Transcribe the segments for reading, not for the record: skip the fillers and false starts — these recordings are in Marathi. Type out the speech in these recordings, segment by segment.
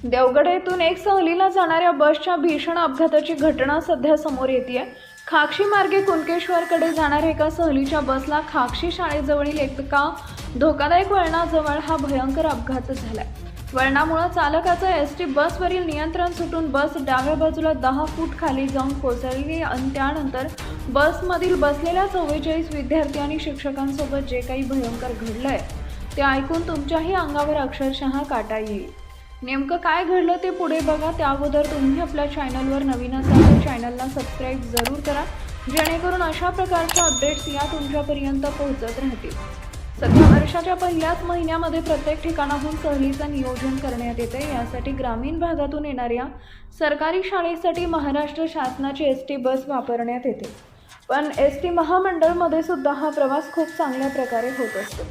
देवगड येथून एक सहलीला जाणाऱ्या बसच्या भीषण अपघाताची घटना सध्या समोर येतेय। खाक्षी मार्गे कुणकेश्वरकडे जाणाऱ्या एका सहलीच्या बसला खाक्षी शाळेजवळील एका धोकादायक वळणाजवळ हा भयंकर अपघात झालाय। वळणामुळे चालकाचं एसटी बसवरील नियंत्रण सुटून बस डाव्या बाजूला 10 फूट खाली जाऊन कोसळली आणि त्यानंतर बसमधील बसलेल्या 44 विद्यार्थी आणि शिक्षकांसोबत जे काही भयंकर घडलंय ते ऐकून तुमच्याही अंगावर अक्षरशः काटा येईल। नेमकं काय घडलं ते पुढे बघा। त्या अगोदर तुम्ही आपल्या चॅनलवर नवीन असाल तर चॅनलला सबस्क्राईब जरूर करा, जेणेकरून अशा प्रकारच्या अपडेट्स या तुमच्यापर्यंत पोहोचत राहतील। सध्या वर्षाच्या पहिल्याच महिन्यामध्ये प्रत्येक ठिकाणाहून सहलीचं नियोजन करण्यात येते। यासाठी ग्रामीण भागातून येणाऱ्या सरकारी शाळेसाठी महाराष्ट्र शासनाची एसटी बस वापरण्यात येते। पण एसटी महामंडळमध्ये सुद्धा हा प्रवास खूप चांगल्या प्रकारे होत असतो।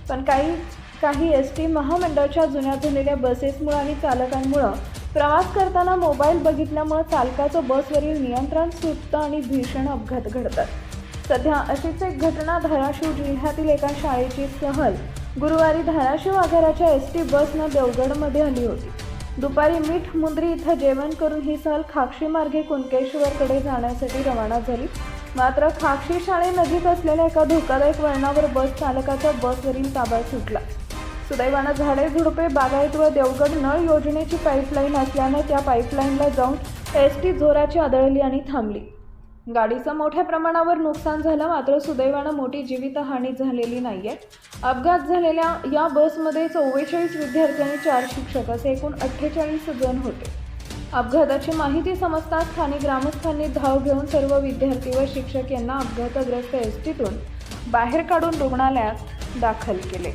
पण काही एसटी महामंडळाच्या जुन्या झालेल्या बसेसमुळे आणि चालकांमुळे प्रवास करताना मोबाईल बघितल्यामुळे चालकाचं बसवरील नियंत्रण सुटतं आणि भीषण अपघात घडतात। सध्या अशीच एक घटना धाराशिव जिल्ह्यातील एका शाळेची सहल गुरुवारी धाराशिव आगाराच्या एसटी बसनं देवगडमध्ये आली होती। दुपारी मीठ मुंद्री इथं जेवण करून ही सहल खाक्षी मार्गे कुणकेश्वरकडे जाण्यासाठी रवाना झाली। मात्र खाक्षी शाळेनजीक असलेल्या एका धोकादायक वळणावर बस चालकाचा बसवरील ताबा सुटला। सुदैवानं झाडे झुडपे बागायत व देवगड नळ योजनेची पाईपलाईन असल्यानं त्या पाईपलाईनला जाऊन एसटी जोराची आदळली आणि थांबली। गाडीचं मोठ्या प्रमाणावर नुकसान झालं, मात्र सुदैवानं मोठी जीवितहानी झालेली नाहीये। अपघात झालेल्या या बसमध्ये 44 विद्यार्थी आणि 4 शिक्षक असे एकूण 48 जण होते। अपघाताची माहिती समजताच स्थानिक ग्रामस्थांनी धाव घेऊन सर्व विद्यार्थी व शिक्षक यांना अपघातग्रस्त एसटीतून बाहेर काढून रुग्णालयात दाखल केले।